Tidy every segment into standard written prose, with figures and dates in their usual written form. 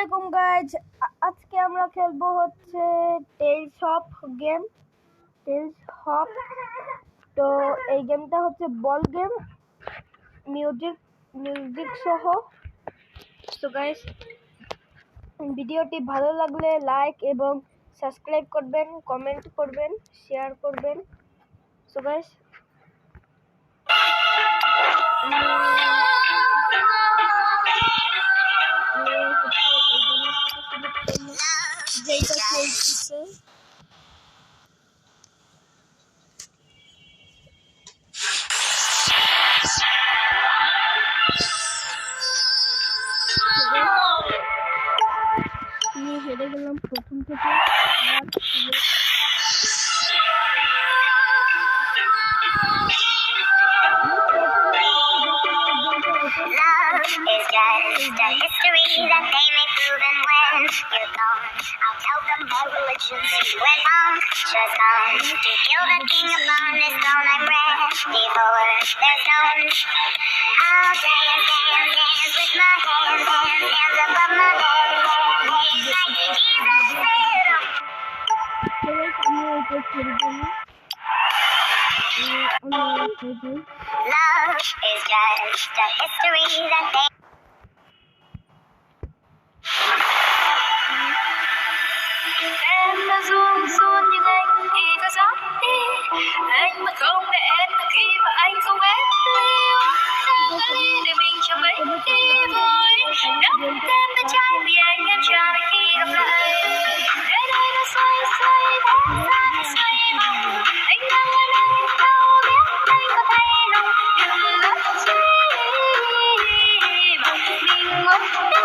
আলাইকুম গাইজ, আজকে আমরা খেলবো হচ্ছে টেলস অফ গেম। তো এই গেমটা হচ্ছে বল গেম, মিউজিক সহ। তো গাইজ, ভিডিওটি ভালো লাগলে লাইক এবং সাবস্ক্রাইব করবেন, কমেন্ট করবেন, শেয়ার করবেন। তো গাইজ, যেটা চলতেছে নিয়ে হেরে গেলাম প্রথম থেকে। Love is just a history that they may prove, and when you're gone, I'll tell them my religion. See, when Puncture's gone to kill the king upon his throne, I'm ready for their stones. I'll dance, dance, dance with my hands, hands above my head, like Jesus said. Love is just a history that they em đã ruông ruôn nhưng anh thì có gió đi, anh mà không để em từ khi mà anh không ép liêu ta ly để mình chẳng mấy đi vui đắp thêm bên trái vì anh em chờ đợi khi gặp lại để đây nó xoay xoay thế gian xoay vòng anh đang ở đây đâu biết anh có thay lòng đừng lỡ chi mà mình ngất đi.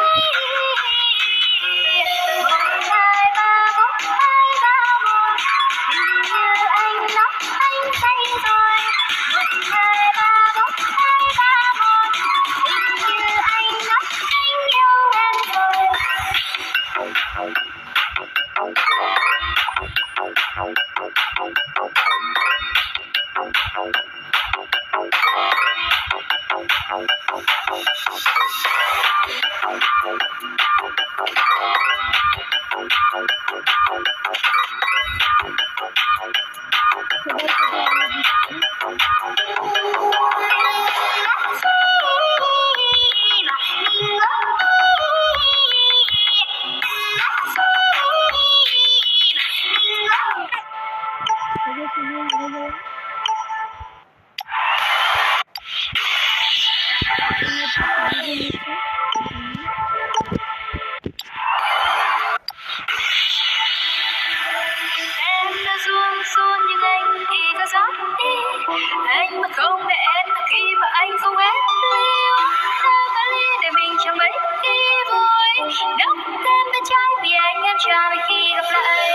Anh mà không để em từ khi mà anh không ép liêu ta cả ly để mình chẳng mấy đi vui đắp thêm bên trái vì anh em chờ đợi khi gặp lại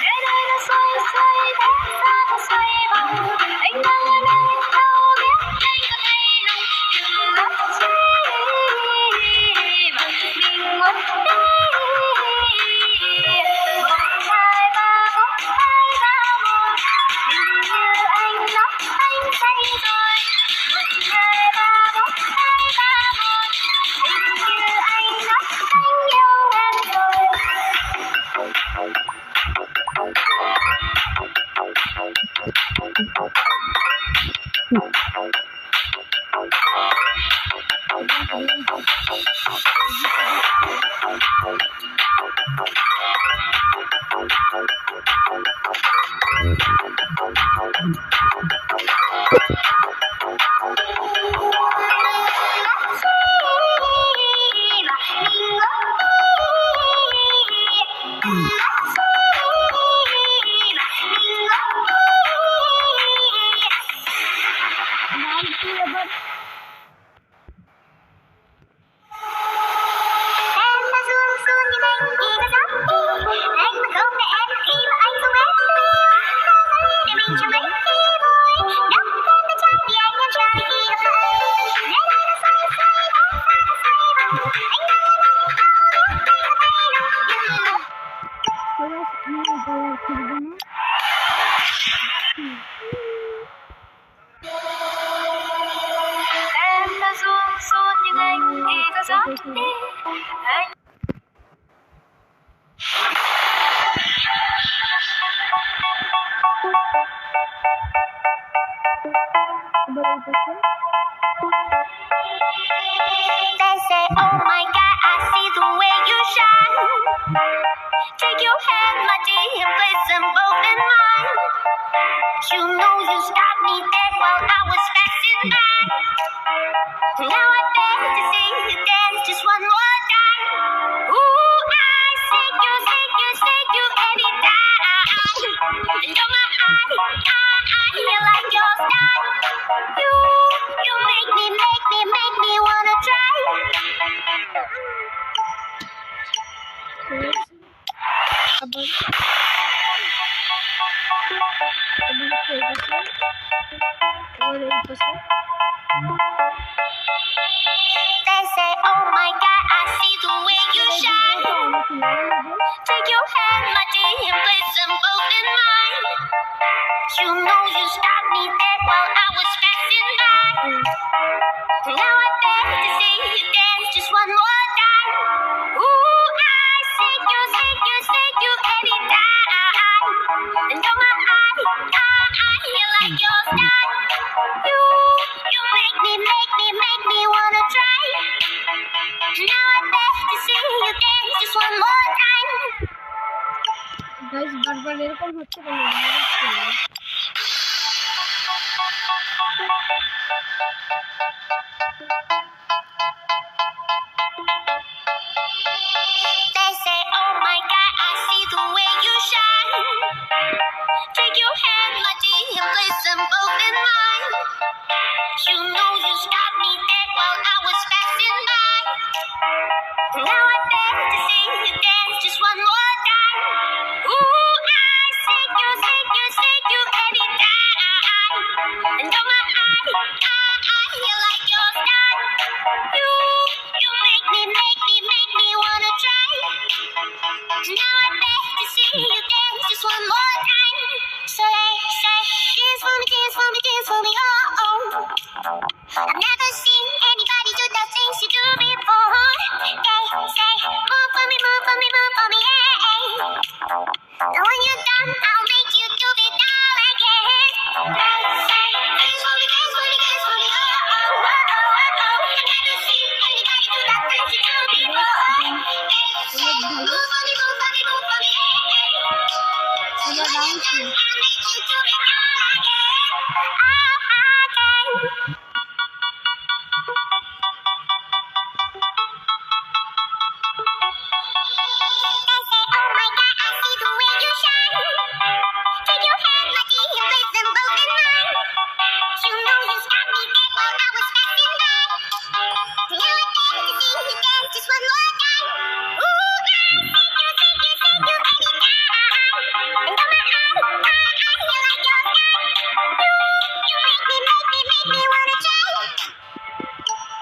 để đây nó xoay xoay thế gian nó xoay vòng anh đang ở đây đâu biết anh có thay lòng đừng lỡ chi mà mình ngất đi. 1, 2, 3, 4, 2, 3, 1 hình như anh nói anh say rồi 1, 2, 3, 4, 2, 3, 1 hình như anh nói anh yêu em rồi. Em đã ruông ruôn như đây খেলতেছে। They say, oh my God, I see the way you shine. Take your hand, my dear, and place them both in mine. You know you stopped me dead while I was passing by. Now I beg to see you dance just one more time. Ooh, I see you every time. And you're my you like your style. You make me wanna try. আবার খেলতেছে। আবার এই পাশে They say, oh my God, I see the way you shine. অনেক ভালো লাগে। Take your hand, my dear, and place them both in mine. You know you stopped me dead while I was passing by. Now I beg to see you dance just one more time. Ooh, I see you every time. And you're my you like your style. You make me wanna try. Now I beg to see you dance just one more time. Guys বারবার এরকম হচ্ছে কেন? বুঝতে পারছি না। They say, oh my God, I see the way you shine. Take your hand, my dear, and place them both in mine. You know you stopped me dead while I was passing by. Now I beg to see you dance just one more time. Ooh, I see you every time. And you're my you like your style. You make me wanna try. Now I beg to see you dance just one more time. So they say, dance for me, oh oh. I've never seen anybody do the things you do before. They say, move for me, yeah. And when you're done, I'll make you do it all again. They say, dance for me, oh oh. I've never seen anybody do the things you do before. They say, move for me, yeah. And when you're done, I'll make you do it all again.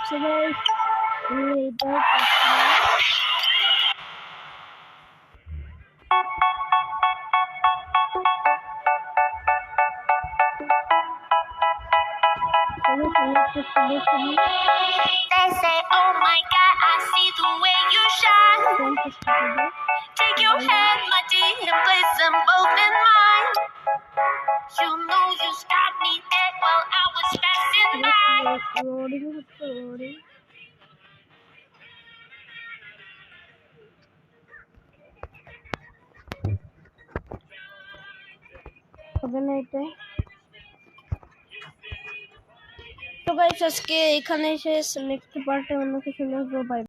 So guys, এইটা পাচ্ছি না। চলো সমস্ত খুলে শুনি। They say, oh my God, I see the way you shine. পঞ্চাশ টাকা দিয়ে। Take your hand, my dear, and place them both in mine. You know you stopped me dead while I was passing by. Loading হচ্ছে loading. হবে না এটা। তো guys আজকে এখানে শেষ, নেক্সট পার্টে অন্য কিছু নেবো। বাই।